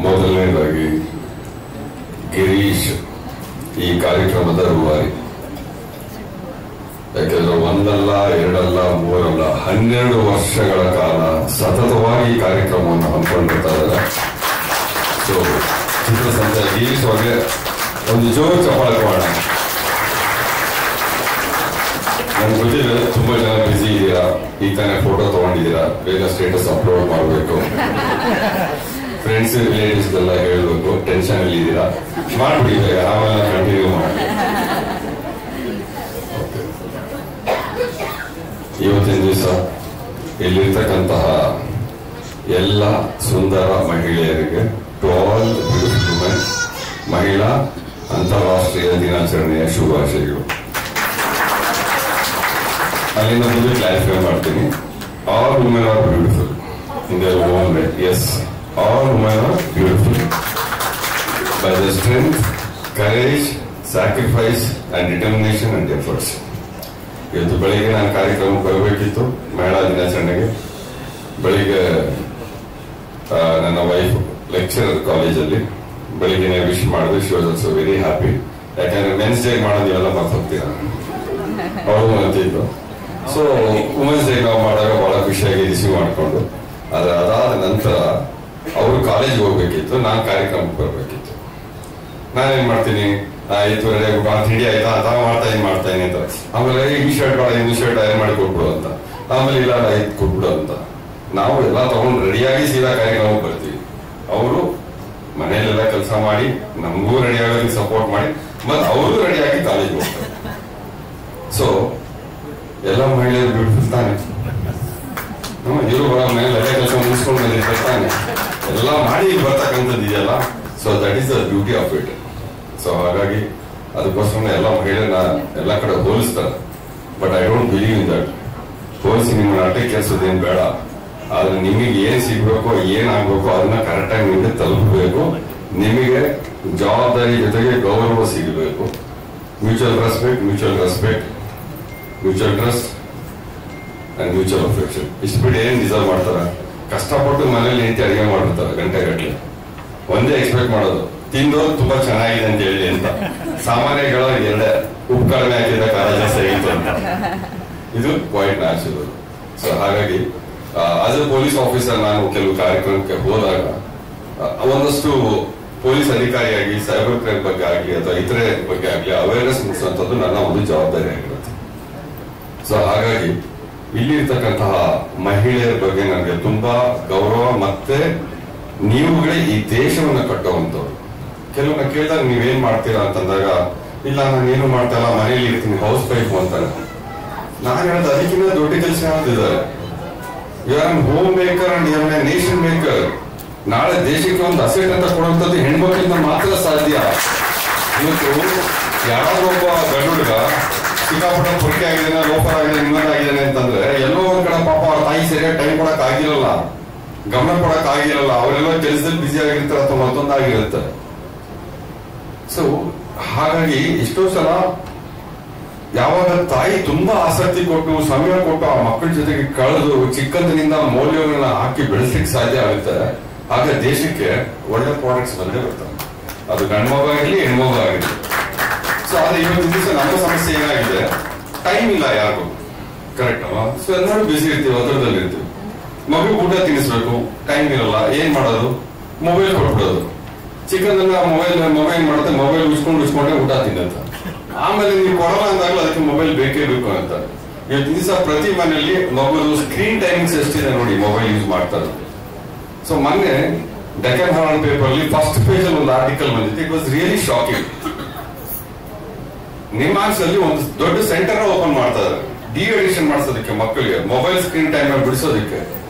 ಮೊದಲನೇದಾಗಿ ಗಿರೀಶ್ ಈ ಕಾರ್ಯಕ್ರಮದ ರೂವಾರಿ. ಯಾಕೆಂದ್ರೆ ಒಂದಲ್ಲ, ಎರಡಲ್ಲ, ಮೂರಲ್ಲ, 12 ವರ್ಷಗಳ ಕಾಲ ಸತತವಾಗಿ ಈ ಕಾರ್ಯಕ್ರಮವನ್ನು ಹಮ್ಮಿಕೊಂಡಿರ್ತಾ ಇದ್ದಾರೆ. ಸೊ ಚಿತ್ರಸಂತೆ ಗಿರೀಶ್ ಅವ್ರಿಗೆ ಒಂದು ಜೋರು ಚಪ್ಪಾಳೆ ಮಾಡೋಣ. ನನ್ಗೆ ಗೊತ್ತಿದೆ ತುಂಬಾ ಜನ ಬಿಸಿ ಇದ್ದೀರಾ, ಈ ತಾನೇ ಫೋಟೋ ತಗೊಂಡಿದ್ದೀರಾ, ಬೇಗ ಸ್ಟೇಟಸ್ ಅಪ್ಲೋಡ್ ಮಾಡಬೇಕು, ಫ್ರೆಂಡ್ಸ್ ರಿಲೇಟಿವ್ಸ್ ಎಲ್ಲ ಹೇಳ್ಬೇಕು, ಟೆನ್ಷನ್ ಅಲ್ಲಿ ಇದ್ದೀರಾ, ಮಾಡ್ಬಿಡಿ ಬೇಗ, ಆಮೇಲೆ ಕಂಟಿನ್ಯೂ ಮಾಡಿ. ಇವತ್ತಿನ ದಿವಸ ಇಲ್ಲಿರ್ತಕ್ಕಂತಹ ಎಲ್ಲ ಸುಂದರ ಮಹಿಳೆಯರಿಗೆ, ಟು ಆಲ್ ಬ್ಯೂಟಿಫುಲ್ ವುಮೆನ್, ಮಹಿಳಾ ಅಂತಾರಾಷ್ಟ್ರೀಯ ದಿನಾಚರಣೆಯ ಶುಭಾಶಯಗಳು. ಅಲ್ಲಿಂದ ಮುಂದೆ ಕ್ಲಾರಿಫೈ ಮಾಡ್ತೀನಿ. All women are beautiful in their own way. Yes, all women are beautiful by the strength, courage, sacrifice and determination and efforts. ಇವತ್ತು ಬೆಳಿಗ್ಗೆ ನಾನು ಕಾರ್ಯಕ್ರಮಕ್ಕೆ ಬರಬೇಕಿತ್ತು, ಮಹಿಳಾ ದಿನಾಚರಣೆಗೆ. ಬೆಳಿಗ್ಗೆ ನನ್ನ ವೈಫ್ ಲೆಕ್ಚರರ್ ಕಾಲೇಜಲ್ಲಿ ಬೆಳಿಗ್ಗೆ ವಿಶ್ ಮಾಡಿದ್ರು. She was also very happy. ಯಾಕಂದ್ರೆ ಮೆನ್ಸ್ ಡೇ ಮಾಡೋದಿವೆಲ್ಲ ಮರ್ತೋಗ್ತೀರಾ, ಅವರು ಅಂತಿದ್ದು. ಸೊ ವುಮೆನ್ಸ್ ಡೇ ನಾವು ಮಾಡುವಾಗ ಬಹಳ ಖುಷಿಯಾಗಿ ರಿಸೀವ್ ಮಾಡಿಕೊಂಡು, ಅದಾದ ನಂತರ ಅವರು ಕಾಲೇಜ್ಗೆ ಹೋಗ್ಬೇಕಿತ್ತು, ನಾನು ಕಾರ್ಯಕ್ರಮಕ್ಕೆ ಬರಬೇಕಿತ್ತು. ನಾನೇನ್ ಮಾಡ್ತೀನಿ, ಆಯ್ತು ರೆಡಿ ತಿಂಡಿ ಆಯ್ತಾ, ಅದಾವ ಮಾಡ್ತಾ ಇದೀನಿ ಅಂತ. ಆಮೇಲೆ ಈ ಶರ್ಟ್ ಬೇಡ, ಈ ಶರ್ಟ್ ಐರನ್ ಮಾಡಿ ಕೊಟ್ಬಿಡು ಅಂತ. ಆಮೇಲೆ ಇಲ್ಲ ಆಯ್ತು ಕೊಟ್ಬಿಡು ಅಂತ. ನಾವು ಎಲ್ಲ ತಗೊಂಡು ರೆಡಿಯಾಗಿ ಸೀದಾ ಕಾರ್ಯಕ್ರಮಕ್ಕೆ ಬರ್ತೀವಿ. ಅವರು ಮನೆಯಲ್ಲೆಲ್ಲ ಕೆಲಸ ಮಾಡಿ ನಮಗೂ ರೆಡಿ ಆಗೋದಕ್ಕೆ ಸಪೋರ್ಟ್ ಮಾಡಿ, ಮತ್ತೆ ಅವರು ರೆಡಿಯಾಗಿ ಕಾಲೇಜ್ಗೆ ಹೋಗ್ತಾರೆ. ಸೊ ಎಲ್ಲ ಮಹಿಳೆಯರು ಬ್ಯೂಟಿಫುಲ್ ತಾನೆ, ಇವರು ಬರೋ ಮನೇಲಿ ಎಲ್ಲ ಕೆಲಸ ಮುಗಿಸ್ಕೊಂಡು ಬಂದಿರ್ತಾರೆ ತಾನೆ, ಎಲ್ಲ ಮಾಡಿ ಬರ್ತಕ್ಕಂಥದ್ದು ಇದೆಯಲ್ಲ. So that is the beauty of it. So ಹಾಗಾಗಿ ಅದಕ್ಕೋಸ್ಕರ ಎಲ್ಲ ಮಹಿಳೆಯರನ್ನ ಎಲ್ಲ ಕಡೆ ಹೋಲಿಸ್ತಾರೆ. But I don't believe in that. ಹೋಲಿಸಿ ನಿಮ್ಮನ್ನ ಅಟ್ಟೆ ಕೆಲಸದೇನು ಬೇಡ. ಆದ್ರೆ ನಿಮಗೆ ಏನ್ ಸಿಗ್ಬೇಕೋ, ಏನ್ ಆಗ್ಬೇಕೋ ಅದನ್ನ ಕರೆಕ್ಟಾಗಿ ನಿಮಗೆ ತಲುಪಬೇಕು. ನಿಮಗೆ ಜವಾಬ್ದಾರಿ ಜೊತೆಗೆ ಗೌರವ ಸಿಗಬೇಕು. Mutual respect, mutual trust and mutual affection. ಇಷ್ಟು ಬಿಟ್ಟು ಏನ್ ಡಿಸರ್ವ್ ಮಾಡ್ತಾರ? ಕಷ್ಟಪಟ್ಟು ಮನೇಲಿ ನಿಂತು ಅಡಿಗೆ ಮಾಡಿರ್ತಾರೆ ಗಂಟೆಗಟ್ಟಲೆ. ಒಂದೇ ಎಕ್ಸ್ಪೆಕ್ಟ್ ಮಾಡೋದು, ತಿಂದೋರು ತುಂಬಾ ಚೆನ್ನಾಗಿದೆ ಅಂತ ಹೇಳಿ ಅಂತ. ಸಾಮಾನ್ಯಗಳ ಎರಡೇ, ಉಪ್ಪು ಕಡಿಮೆ ಹಾಕಿದ ಖಾರ ಜಾಸ್ತಿ ಆಗಿತ್ತು ಅಂತ. ಇದು ಕ್ವೈಟ್ ನ್ಯಾಚುರಲ್. ಸೊ ಹಾಗಾಗಿ ಆಸ್ ಎ ಪೊಲೀಸ್ ಆಫೀಸರ್ ನಾನು ಕೆಲವು ಕಾರ್ಯಕ್ರಮಕ್ಕೆ ಹೋದಾಗ ಒಂದಷ್ಟು ಪೊಲೀಸ್ ಅಧಿಕಾರಿಯಾಗಿ ಸೈಬರ್ ಕ್ರೈಮ್ ಬಗ್ಗೆ ಆಗಲಿ ಅಥವಾ ಇತರೆ ಬಗ್ಗೆ ಆಗಲಿ ಅವೇರ್ನೆಸ್ ಮೂಡಿಸುವಂಥದ್ದು ನನ್ನ ಒಂದು ಜವಾಬ್ದಾರಿ ಆಗಿರುತ್ತೆ. ಸೊ ಹಾಗಾಗಿ ಇಲ್ಲಿರ್ತಕ್ಕಂತಹ ಮಹಿಳೆಯರ ಬಗ್ಗೆ ನನಗೆ ತುಂಬಾ ಗೌರವ. ಮತ್ತೆ ನೀವುಗಳೇ ಈ ದೇಶವನ್ನ ಕಟ್ಟುವಂಥವ್ರು. ಕೆಲವನ್ನ ಕೇಳಿದಾಗ ನೀವೇನ್ ಮಾಡ್ತೀರಾ ಅಂತಂದಾಗ, ಇಲ್ಲ ನಾನೇನು ಮಾಡ್ತಾ ಇಲ್ಲ, ಮನೇಲಿ ಇರ್ತೀನಿ, ಹೌಸ್ ವೈಫ್ ಅಂತಾರೆ. ನಾನು ಹೇಳೋದು ಅದಕ್ಕಿಂತ ದೊಡ್ಡ ಕೆಲಸ ಹೇಳ್ತಿದ್ದಾರೆ. You are home maker and you are nation maker. ನಾಳೆ ದೇಶಕ್ಕೆ ಒಂದು ಅಸೆಟ್ ಅಂತ ಕೊಡುವಂಥದ್ದು ಹೆಣ್ಮಕ್ಳಿಂದ ಮಾತ್ರ ಸಾಧ್ಯ. ಇವತ್ತು ಯಾರಾದ್ರೂ ಒಬ್ಬ ಗಂಡು ಹುಡುಗ ಸಿಕ್ಕಾಪಟ್ಟ ಪೊರಕೆ ಆಗಿದ್ದಾನೆ, ಲೋಫರ್ ಆಗಿದ್ದಾನೆ, ಇನ್ನೊಂದಾಗಿದ್ದಾನೆ ಅಂತಂದ್ರೆ ಎಲ್ಲೋ ಒಂದ್ ಕಡೆ ಪಾಪ ಅವ್ರ ತಾಯಿ ಸರಿಯಾಗಿ ಟೈಮ್ ಕೊಡಕ್ ಆಗಿರಲ್ಲ, ಗಮನ ಕೊಡಕ್ ಆಗಿರಲ್ಲ, ಅವರೆಲ್ಲ ಕೆಲಸದಲ್ಲಿ ಬ್ಯುಸಿ ಆಗಿರ್ತಾರೆ ಅಥವಾ ಮತ್ತೊಂದಾಗಿರುತ್ತೆ. ಸೊ ಹಾಗಾಗಿ ಎಷ್ಟೋ ಸಲ ಯಾವಾಗ ತಾಯಿ ತುಂಬಾ ಆಸಕ್ತಿ ಕೊಟ್ಟು ಸಮಯ ಕೊಟ್ಟು ಆ ಮಕ್ಕಳ ಜೊತೆಗೆ ಕಳೆದು ಚಿಕ್ಕಂದಿನಿಂದ ಮೌಲ್ಯಗಳನ್ನ ಹಾಕಿ ಬೆಳೆಸಲಿಕ್ಕೆ ಸಾಧ್ಯ ಆಗುತ್ತೆ, ಆಗ ದೇಶಕ್ಕೆ ಒಳ್ಳೆ ಪ್ರಾಡಕ್ಟ್ಸ್ ಬಂದೇ ಬರ್ತವೆ. ಅದು ಗಂಡ್ಮಗ ಆಗಿರ್ಲಿ ಹೆಣ್ಮಗ ಆಗಿರ್ಲಿ. ಸೊ ಆದ್ರೆ ಇವತ್ತಿನ ದಿವಸ ನಮ್ಮ ಸಮಸ್ಯೆ ಏನಾಗಿದೆ, ಟೈಮ್ ಇಲ್ಲ ಯಾರಿಗೂ, ಕರೆಕ್ಟ್ ಅಲ್ವಾ? ಸೊ ಎಲ್ಲರೂ ಬಿಸಿ ಇರ್ತೀವಿ, ಒತ್ತಡದಲ್ಲಿ ಇರ್ತೀವಿ. ಮಗು ಊಟ ತಿನ್ನಿಸ್ಬೇಕು, ಟೈಮ್ ಇರಲ್ಲ. ಏನ್ ಮಾಡೋದು? ಮೊಬೈಲ್ ಕೊಟ್ಬಿಡೋದು. ಚಿಕ್ಕಂದನ್ನ ಮೊಬೈಲ್ ಮಾಡುತ್ತೆ, ಮೊಬೈಲ್ ಉಚ್ಕೊಂಡೆ ಊಟ ತಿನ್ನಂತ. ಆಮೇಲೆ ನೀವು ಕೊಡಲ್ಲ ಅಂದಾಗಲೂ ಅದಕ್ಕೆ ಮೊಬೈಲ್ ಬೇಕೇ ಬೇಕು ಅಂತ. ಇವತ್ತು ದಿವಸ ಪ್ರತಿ ಮನೆಯಲ್ಲಿ ಮಗುದು ಸ್ಕ್ರೀನ್ ಟೈಮಿಂಗ್ಸ್ ಎಷ್ಟಿದೆ ನೋಡಿ, ಮೊಬೈಲ್ ಯೂಸ್ ಮಾಡ್ತಾರೆ. ಸೊ ಮೊನ್ನೆ ಡೆಕ್ಕನ್ ಹರಾಲ್ಡ್ ಪೇಪರ್ ಅಲ್ಲಿ ಫಸ್ಟ್ ಪೇಜ್ ಅಲ್ಲಿ ಒಂದು ಆರ್ಟಿಕಲ್ ಬಂದಿತ್ತು. It was really shocking. NIMHANS ಅಲ್ಲಿ ಒಂದು ದೊಡ್ಡ ಸೆಂಟರ್ ಓಪನ್ ಮಾಡ್ತಾರೆ, ಡಿ ಅಡಿಷನ್ ಮಾಡಿಸೋದಕ್ಕೆ, ಮಕ್ಕಳಿಗೆ ಮೊಬೈಲ್ ಸ್ಕ್ರೀನ್ ಟೈಮ್ ಬಿಡಿಸೋದಕ್ಕೆ.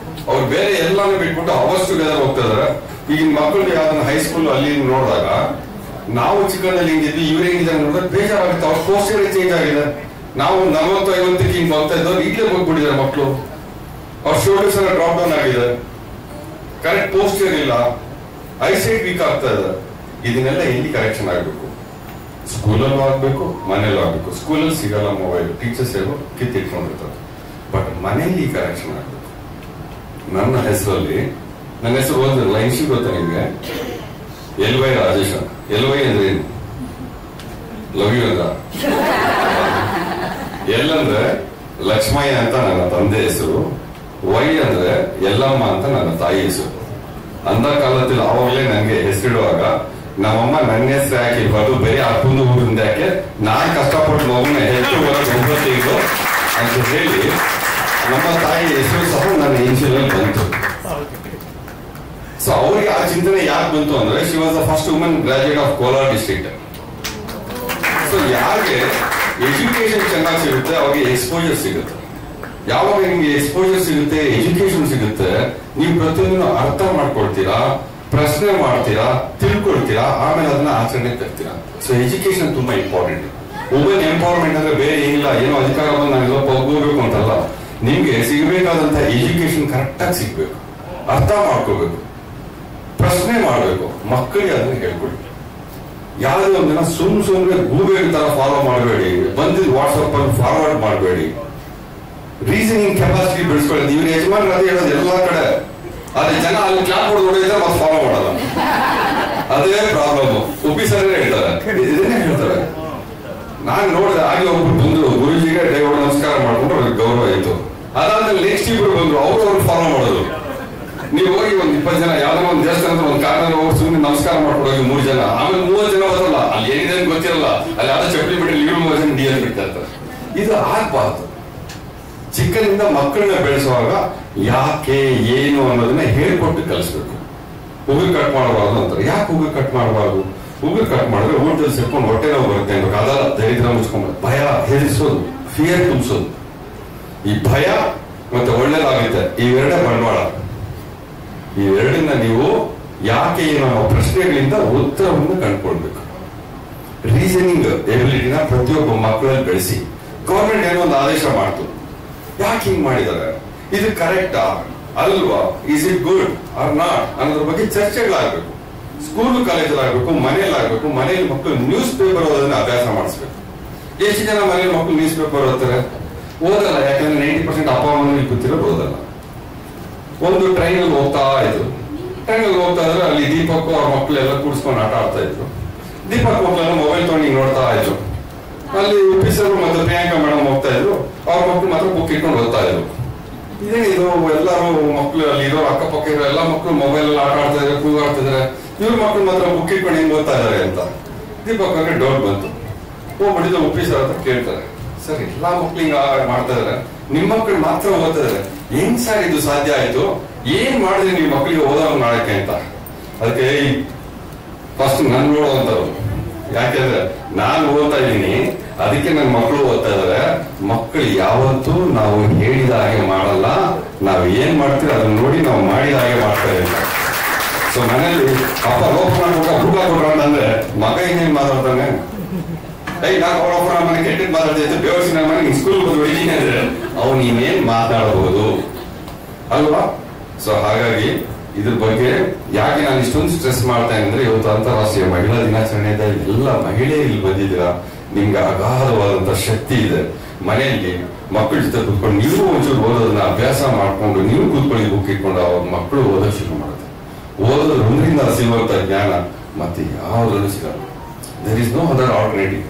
ಅವ್ರು ಬೇರೆ ಎಲ್ಲಾನು ಬಿಟ್ಬಿಟ್ಟು ಅವರ್ಸ್ ಟುಗೆದರ್ ಹೋಗ್ತಾ ಇದಾರೆ. ಈಗಿನ ಮಕ್ಕಳಿಗೆ ಯಾವ್ದನ್ನ ಹೈಸ್ಕೂಲ್ ಅಲ್ಲಿ ನೋಡಿದಾಗ ನಾವು ಚಿಕ್ಕನಲ್ಲಿ ಹಿಂಗಿದ್ವಿ, ಇವ್ರು ಹೆಂಗಿದ್ದಾರೆ ನೋಡಿದ್ರೆ ಬೇಜಾರಾಗುತ್ತೆ. ಅವ್ರ ಪೋಸ್ಟರ್ ಚೇಂಜ್ ಆಗಿದೆ. ನಾವು 40-50 ಹಿಂಗ್ ಹೋಗ್ತಾ ಇದ್ದವ್ರು ಈಗಲೇ ಹೋಗ್ಬಿಟ್ಟಿದ್ದಾರೆ ಮಕ್ಕಳು. ಅವ್ರ ಶೋಲ್ಡರ್ಸ್ ಎಲ್ಲ ಡ್ರಾಪ್ ಡೌನ್ ಆಗಿದೆ, ಕರೆಕ್ಟ್ ಪೋಸ್ಟರ್ ಇಲ್ಲ, ಐಸೈಟ್ ವೀಕ್ ಆಗ್ತಾ ಇದೆ. ಇದನ್ನೆಲ್ಲ ಎಲ್ಲಿ ಕರೆಕ್ಷನ್ ಆಗ್ಬೇಕು? ಸ್ಕೂಲಲ್ಲೂ ಆಗ್ಬೇಕು, ಮನೇಲೂ ಆಗ್ಬೇಕು. ಸ್ಕೂಲಲ್ಲಿ ಸಿಗಲ್ಲ ಮೊಬೈಲ್, ಟೀಚರ್ಸ್ ಏನೋ ಕಿತ್ತಿಟ್ಕೊಂಡಿರ್ತಾರೆ. ಬಟ್ ಮನೆಯಲ್ಲಿ ಈ ಕರೆಕ್ಷನ್ ಆಗ್ಬೇಕು. ನನ್ನ ಹೆಸರಲ್ಲಿ, ನನ್ನ ಹೆಸರು ಒಂದು ಲೈನ್ಶಿ ಗೊತ್ತಾ ನಿಮ್ಗೆ? LY ರಾಜೇಶ್. LY ಅಂದ್ರೆ ಏನು? ಲವ್ ಯು ಅಂದ್ರ. ಎಲ್ ಅಂದ್ರೆ ಲಕ್ಷ್ಮಯ್ಯ ಅಂತ ನನ್ನ ತಂದೆ ಹೆಸರು, ವೈ ಅಂದ್ರೆ ಯಲ್ಲಮ್ಮ ಅಂತ ನನ್ನ ತಾಯಿ ಹೆಸರು. ಅಂದ ಕಾಲದಲ್ಲಿ ಅವಾಗಲೇ ನನಗೆ ಹೆಸರಿಡುವಾಗ ನಮ್ಮಮ್ಮ ನನ್ನ ಹೆಸರು ಯಾಕೆ ಇರ್ಬಾರ್ದು, ಬೇರೆ ಅಪ್ಪಂದು ಊರಿಂದ ಯಾಕೆ, ನಾನ್ ಕಷ್ಟಪಟ್ಟು ಮಗುನ ಹೆಚ್ಚು ತೆಗೆದು ಅಂತ ಹೇಳಿ ನಮ್ಮ ತಾಯಿ ಹೆಸರು ಸಹ ನನ್ನ ಇನ್ಶಿಯಲ್ ಬಂತು. ಸೊ ಅವ್ರಿಗೆ ಆ ಚಿಂತನೆ ಯಾಕೆ ಬಂತು ಅಂದ್ರೆ, she was the first woman graduate of Kolar district. So ಯಾರಿಗೆ ಎಜುಕೇಶನ್ ಚೆನ್ನಾಗಿ ಸಿಗುತ್ತೆ ಅವ್ರಿಗೆ ಎಕ್ಸ್ಪೋಜರ್ ಸಿಗುತ್ತೆ. ಯಾವಾಗ ನಿಮ್ಗೆ ಎಕ್ಸ್ಪೋಜರ್ ಸಿಗುತ್ತೆ, ಎಜುಕೇಶನ್ ಸಿಗುತ್ತೆ, ನೀವು ಪ್ರತಿಯೊಂದನ್ನು ಅರ್ಥ ಮಾಡ್ಕೊಳ್ತೀರಾ, ಪ್ರಶ್ನೆ ಮಾಡ್ತೀರಾ, ತಿಳ್ಕೊಳ್ತೀರಾ, ಆಮೇಲೆ ಅದನ್ನ ಆಚರಣೆ ತರ್ತೀರಾ. ಸೊ ಎಜುಕೇಶನ್ ತುಂಬಾ ಇಂಪಾರ್ಟೆಂಟ್. ವುಮನ್ ಎಂಪವರ್ಮೆಂಟ್ ಅಂದ್ರೆ ಬೇರೆ ಏನಿಲ್ಲ, ಏನೋ ಅಧಿಕಾರ ಬಂದು ನಾನೆಲ್ಲ ಹೋಗ್ಬೇಕು ಅಂತಲ್ಲ. ನಿಮ್ಗೆ ಸಿಗಬೇಕಾದಂತ ಎಜುಕೇಶನ್ ಕರೆಕ್ಟ್ ಆಗಿ ಸಿಗ್ಬೇಕು, ಅರ್ಥ ಮಾಡ್ಕೋಬೇಕು, ಪ್ರಶ್ನೆ ಮಾಡ್ಬೇಕು. ಮಕ್ಕಳಿಗೆ ಅದನ್ನ ಹೇಳ್ಕೊಡಿ. ಯಾವುದೇ ಒಂದನ್ನ ಸುಮ್ಮನೆ ಗೂಗಲ್ ತರ ಫಾಲೋ ಮಾಡಬೇಡಿ, ಬಂದಿದ್ದು ವಾಟ್ಸ್ಆಪ್ ಅಲ್ಲಿ ಫಾರ್ವರ್ಡ್ ಮಾಡಬೇಡಿ. ರೀಸನಿಂಗ್ ಕೆಪಾಸಿಟಿ ಬೆಳೆಸ್ಕೊಳ್ಳಿ. ಇವ್ರ ಯಜಮಾನ್ ಅದೇ ಹೇಳೋದು ಎಲ್ಲಾ ಕಡೆ, ಆದ್ರೆ ಜನ ಅಲ್ಲಿ ಕ್ಲಾಪ್ ಹೊಡೆದ್ರೆ ಮತ್ತೆ ಫಾಲೋ ಮಾಡಲ್ಲ. ಅದೇ ಪ್ರಾಬ್ಲಮ್. ಆಫೀಸರ್ ಹೇಳ್ತಾರೆ, ಇದನ್ನೇ ಹೇಳ್ತಾರೆ. ನಾನ್ ನೋಡಿದೆ, ಆಗ್ಲೇ ಒಬ್ರು ಬಂದ್ರು, ಗುರುಜಿಗೆ ದಯವಿಟ್ಟು ನಮಸ್ಕಾರ ಮಾಡ್ಕೊಂಡು ಅವ್ರಿಗೆ ಗೌರವ ಆಯ್ತು. ಅದಾದ್ಮೇಲೆ ನೆಕ್ಸ್ಟ್ ಇಬ್ರು ಬಂದ್ರು, ಅವ್ರು ಫಾಲೋ ಮಾಡೋದು. ನೀವು ಹೋಗಿ ಒಂದ್ 20 ಜನ ಯಾವ್ದೋ ಒಂದು ದೇವಸ್ಥಾನದ ಒಂದು ಕಾರಣ ಹೋಗಿ ಸುಮ್ಮನೆ ನಮಸ್ಕಾರ ಮಾಡ್ಕೊಂಡು ಹೋಗಿ 3 ಜನ, ಆಮೇಲೆ 30 ಜನ ಬರಲ್ಲ, ಅಲ್ಲಿ ಏನಿದೆ ಅಂತ ಗೊತ್ತಿರಲ್ಲ, ಅಲ್ಲಿ ಯಾವ್ದೋ ಚಪ್ಪಲಿ ಬಿಟ್ಟರೆ ಇವ್ರು 3 ಜನ ಡಿ ಅಂತ ಬಿಡ್ತಾ ಇರ್ತಾರೆ. ಇದು ಆಗ್ಬಾರ್ದು. ಚಿಕ್ಕನಿಂದ ಮಕ್ಕಳನ್ನ ಬೆಳೆಸುವಾಗ ಯಾಕೆ ಏನು ಅನ್ನೋದನ್ನ ಹೇಳ್ಕೊಟ್ಟು ಕಲಿಸ್ಬೇಕು. ಉಗುರು ಕಟ್ ಮಾಡಬಾರ್ದು ಅಂತಾರೆ. ಯಾಕೆ ಉಗುರು ಕಟ್ ಮಾಡಬಾರ್ದು? ಉಗುರು ಕಟ್ ಮಾಡಿದ್ರೆ ಊಟದಲ್ಲಿ ಸೇರ್ಕೊಂಡು ಹೊಟ್ಟೆ ನೋವು ಬರುತ್ತೆ ಅಂತ, ಅದಲ್ಲ ದರಿದ್ರ ಮುಚ್ಕೊಂಡು ಭಯ ಹೆದರಿಸೋದು, ಫಿಯರ್ ತುಂಬಿಸೋದು. ಈ ಭಯ ಮತ್ತೆ ಒಳ್ಳೇದಾಗುತ್ತೆ, ಇವೆರಡೇ ಬಂಡವಾಳ. ಇವೆರಡನ್ನ ನೀವು ಯಾಕೆ ಏನೋ ಪ್ರಶ್ನೆಗಳಿಂದ ಉತ್ತರವನ್ನು ಕಂಡುಕೊಳ್ಬೇಕು. ರೀಸನಿಂಗ್ ಎಬಿಲಿಟಿನ ಪ್ರತಿಯೊಬ್ಬ ಮಕ್ಕಳಲ್ಲಿ ಬೆಳೆಸಿ. ಗೌರ್ಮೆಂಟ್ ಏನೋ ಒಂದು ಆದೇಶ ಮಾಡ್ತು, ಯಾಕೆ ಹಿಂಗ್ ಮಾಡಿದ್ದಾರೆ, ಇದು ಕರೆಕ್ಟಾ ಅಲ್ವಾ, is it good or not ಅನ್ನೋದ್ರ ಬಗ್ಗೆ ಚರ್ಚೆಗಳಾಗಬೇಕು. ಸ್ಕೂಲ್ ಕಾಲೇಜಲ್ಲಿ ಆಗ್ಬೇಕು, ಮನೆಯಲ್ಲಾಗಬೇಕು. ಮನೆಯಲ್ಲಿ ಮಕ್ಕಳು ನ್ಯೂಸ್ ಪೇಪರ್ ಓದೋದನ್ನ ಅಭ್ಯಾಸ ಮಾಡಿಸ್ಬೇಕು. ಎಷ್ಟು ಜನ ಮನೇಲಿ ಮಕ್ಕಳು ನ್ಯೂಸ್ ಪೇಪರ್ ಓದ್ತಾರೆ? ಓದಲ್ಲ. ಯಾಕಂದ್ರೆ 90% ಅಪ್ಪ ಅಮ್ಮನಲ್ಲಿ ಕೂತಿರೋದು ಓದಲ್ಲ. ಒಂದು ಟ್ರೈನ್ ಅಲ್ಲಿ ಹೋಗ್ತಾ ಇದ್ರು. ಟ್ರೈನ್ ಅಲ್ಲಿ ಹೋಗ್ತಾ ಇದ್ರೆ ಅಲ್ಲಿ ದೀಪಕ್ ಅವ್ರ ಮಕ್ಕಳೆಲ್ಲ ಕೂಡಿಸ್ಕೊಂಡು ಆಟ ಆಡ್ತಾ ಇದ್ರು. ದೀಪಕ್ ಮಕ್ಕಳೆಲ್ಲ ಮೊಬೈಲ್ ತಗೊಂಡು ನೋಡ್ತಾ ಇದ್ರು. ಅಲ್ಲಿ ಆಫೀಸರ್ ಮತ್ತೆ ಪ್ರಿಯಾಂಕಾ ಮೇಡಮ್ ಹೋಗ್ತಾ ಇದ್ರು, ಅವ್ರ ಮಕ್ಕಳು ಮಾತ್ರ ಬುಕ್ ಇಟ್ಕೊಂಡು ಓದ್ತಾ ಇದ್ರು. ಇದೇನಿದು, ಎಲ್ಲರೂ ಮಕ್ಕಳು ಅಲ್ಲಿ ಇರೋ ಅಕ್ಕಪಕ್ಕ ಇರೋ ಎಲ್ಲ ಮಕ್ಕಳು ಮೊಬೈಲ್ ಅಲ್ಲಿ ಆಟ ಆಡ್ತಾ ಇದ್ರೆ, ಕೂಗಾಡ್ತಿದ್ರೆ, ಇವ್ರ ಮಕ್ಕಳು ಮಾತ್ರ ಬುಕ್ ಇಟ್ಕೊಂಡು ಹೆಂಗ್ ಓದ್ತಾ ಇದಾರೆ ಅಂತ ದೀಪಕ್ ಅವ್ರಿಗೆ ಡೌಟ್ ಬಂತು. ಹೋಗ್ಬಿಟ್ಟಿದ್ದು ಆಫೀಸರ್ ಹತ್ರ ಕೇಳ್ತಾರೆ, ಸರ್ ಎಲ್ಲಾ ಮಕ್ಳು ಹಿಂಗ ಮಾಡ್ತಾ ಇದಾರೆ, ನಿಮ್ ಮಕ್ಕಳು ಮಾತ್ರ ಓದ್ತಾ ಇದಾರೆ, ಹೆಂಗ್ ಸರ್ ಇದು ಸಾಧ್ಯ ಆಯ್ತು, ಏನ್ ಮಾಡಿದ್ರೆ ನೀವು ಮಕ್ಕಳಿಗೆ ಓದೋಂಗ್ ಮಾಡಕ್ಕೆ ಅಂತ. ಅದಕ್ಕೆ ಫಸ್ಟ್ ನನ್ ನೋಡುವಂತವ್ರು, ಯಾಕೆಂದ್ರೆ ನಾನು ಓದ್ತಾ ಇದ್ದೀನಿ, ಅದಕ್ಕೆ ನನ್ನ ಮಕ್ಕಳು ಓದ್ತಾ ಇದಾರೆ. ಮಕ್ಕಳು ಯಾವತ್ತೂ ನಾವು ಹೇಳಿದ ಹಾಗೆ ಮಾಡಲ್ಲ, ನಾವು ಏನ್ ಮಾಡ್ತೀವಿ ಅದನ್ನ ನೋಡಿ ನಾವು ಮಾಡಿದ ಹಾಗೆ ಮಾಡ್ತಾ ಇದ್ದೀವಿ. ಸೊ ಮನೇಲಿ ಅಪ್ಪ ಲೋಪನ ಬುಕ್ಕ ಕೊಡ್ರ ಅಂತಂದ್ರೆ ಮಗ ಇನ್ನೇನ್ ಮಾತಾಡ್ತಾನೆ, ನಾನು ಅವರೊಬ್ಬರ ಮನೆ ಕೆಟ್ಟಿದ್ ಮಾತಾಡ್ತಿದ್ದೆ, ಬೇವರ್ಸಿ ನನ್ನ ಮನೆ ಸ್ಕೂಲ್ ಬಂದು ಹೊಡಿತೀನಿ ಅಂದ್ರೆ ಅವ್ನು ಇನ್ನೇನ್ ಮಾತಾಡಬಹುದು ಅಲ್ವಾ? ಸೊ ಹಾಗಾಗಿ ಇದ್ರ ಬಗ್ಗೆ ಯಾಕೆ ನಾನು ಇಷ್ಟೊಂದು ಸ್ಟ್ರೆಸ್ ಮಾಡ್ತೇನೆ ಅಂದ್ರೆ, ಇವತ್ತು ಅಂತಾರಾಷ್ಟ್ರೀಯ ಮಹಿಳಾ ದಿನಾಚರಣೆ ಇದೆ. ಎಲ್ಲ ಮಹಿಳೆ ಇಲ್ಲಿ ಬಂದಿದ್ದೀರಾ, ನಿಮ್ಗೆ ಅಗಾಧವಾದಂತ ಶಕ್ತಿ ಇದೆ. ಮನೆಯಲ್ಲಿ ಮಕ್ಕಳ ಜೊತೆ ಕೂತ್ಕೊಂಡು ನೀವು ಒಂಚೂರು ಓದೋದನ್ನ ಅಭ್ಯಾಸ ಮಾಡ್ಕೊಂಡು ನೀವು ಕೂತ್ಕೊಳ್ಳಿ ಬುಕ್ ಇಟ್ಕೊಂಡು ಅವಾಗ ಮಕ್ಕಳು ಓದೋಕೆ ಶುರು ಮಾಡುತ್ತೆ. ಓದೋದ್ರ ಒಂದರಿಂದ ಸಿಗುವಂತ ಜ್ಞಾನ ಮತ್ತೆ ಯಾವುದ್ರಲ್ಲೂ ಸಿಗಲ್ಲ. There is no other alternative.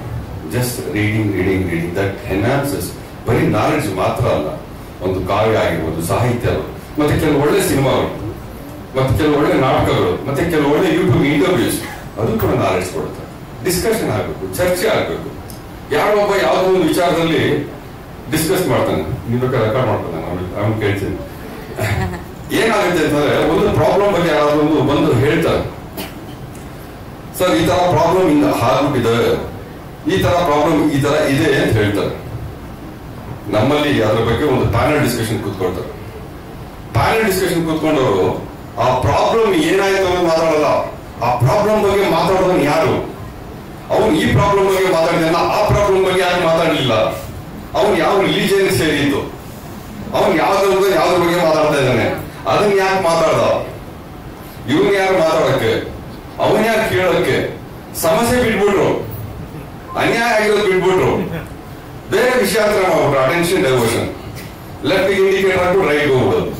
Just reading that enhances. ಬರೀ ನಾಲೆಡ್ಜ್ ಮಾತ್ರ ಅಲ್ಲ, ಒಂದು ಕಾವ್ಯ ಆಗಿರ್ಬೋದು, ಸಾಹಿತ್ಯ, ಮತ್ತೆ ಕೆಲವು ಒಳ್ಳೆ ಸಿನಿಮಾಗಳು, ಮತ್ತೆ ಕೆಲವು ಒಳ್ಳೆ ನಾಟಕಗಳು, ಮತ್ತೆ ಕೆಲವು ಒಳ್ಳೆ ಯೂಟ್ಯೂಬ್ ಇಂಟರ್ವ್ಯೂಸ್, ಅದು ಕೂಡ ನಾಲೆಡ್ಜ್ ಕೊಡುತ್ತೆ. ಡಿಸ್ಕಷನ್ ಆಗ್ಬೇಕು, ಚರ್ಚೆ ಆಗ್ಬೇಕು. ಯಾರೊಬ್ಬ ಯಾವುದೋ ಒಂದು ವಿಚಾರದಲ್ಲಿ ಡಿಸ್ಕಸ್ ಮಾಡ್ತಾನೆ, ನೀವು ಬೇಕಾದ್ರೆ ರೆಕಾರ್ಡ್ ಮಾಡ್ತಾನೆ, ಅವ್ನು ಕೇಳ್ತೀನಿ. ಏನಾಗುತ್ತೆ ಅಂತಂದ್ರೆ, ಒಂದು ಪ್ರಾಬ್ಲಮ್ ಬಗ್ಗೆ ಯಾರಾದ್ರೂ ಒಂದು ಬಂದು ಹೇಳ್ತಾರೆ, ಸರ್ ಈ ತರ ಪ್ರಾಬ್ಲಮ್ ಇಂದ ಆಗ್ಬಿಟ್ಟಿದೆ, ಈ ತರ ಪ್ರಾಬ್ಲಮ್ ಈ ತರ ಇದೆ ಅಂತ ಹೇಳ್ತಾರೆ. ನಮ್ಮಲ್ಲಿ ಅದ್ರ ಬಗ್ಗೆ ಒಂದು ಪ್ಯಾನಲ್ ಡಿಸ್ಕಷನ್ ಕೂತ್ಕೊಳ್ತಾರೆ. ಪ್ಯಾನಲ್ ಡಿಸ್ಕಷನ್ ಕೂತ್ಕೊಂಡವರು ಆ ಪ್ರಾಬ್ಲಮ್ ಏನಾಯ್ತು ಅನ್ನೋದು ಮಾತಾಡಲ್ಲ, ಆ ಪ್ರಾಬ್ಲಮ್ ಬಗ್ಗೆ ಮಾತಾಡೋದನ್ನ ಯಾರು? ಅವನು ಈ ಪ್ರಾಬ್ಲಮ್ ಬಗ್ಗೆ ಮಾತಾಡಿದ, ಆ ಪ್ರಾಬ್ಲಮ್ ಬಗ್ಗೆ ಯಾರು ಮಾತಾಡಲಿಲ್ಲ? ಅವನು ಯಾವ ರಿಲಿಜನ್ ಸೇರಿತ್ತು, ಅವನು ಯಾವ್ದ್ರ ಬಗ್ಗೆ ಮಾತಾಡ್ತಾ ಇದ್ದಾನೆ, ಅದನ್ನ ಯಾಕೆ ಮಾತಾಡ್ದ? ಇವನ್ ಯಾರು ಮಾತಾಡಕ್ಕೆ, ಅವನ್ ಯಾರು ಕೇಳೋಕ್ಕೆ? ಸಮಸ್ಯೆ ಬಿಟ್ಬಿಟ್ರು. ಅನ್ಯಾಯ ಆಗಿರೋದು ಬಿಟ್ಬಿಟ್ರು, ಬೇರೆ ವಿಷಯ ಹತ್ರ ಮಾಡ್ಬಿಟ್ರು, ಅಟೆನ್ಷನ್ ಡೈವರ್ಷನ್, ಲೆಫ್ಟ್ ಇಂಡಿಕೇಟರ್ ಹಾಕ್ಬಿಟ್ಟು ರೈಟ್ ಹೋಗ್ಬಿಡೋದು.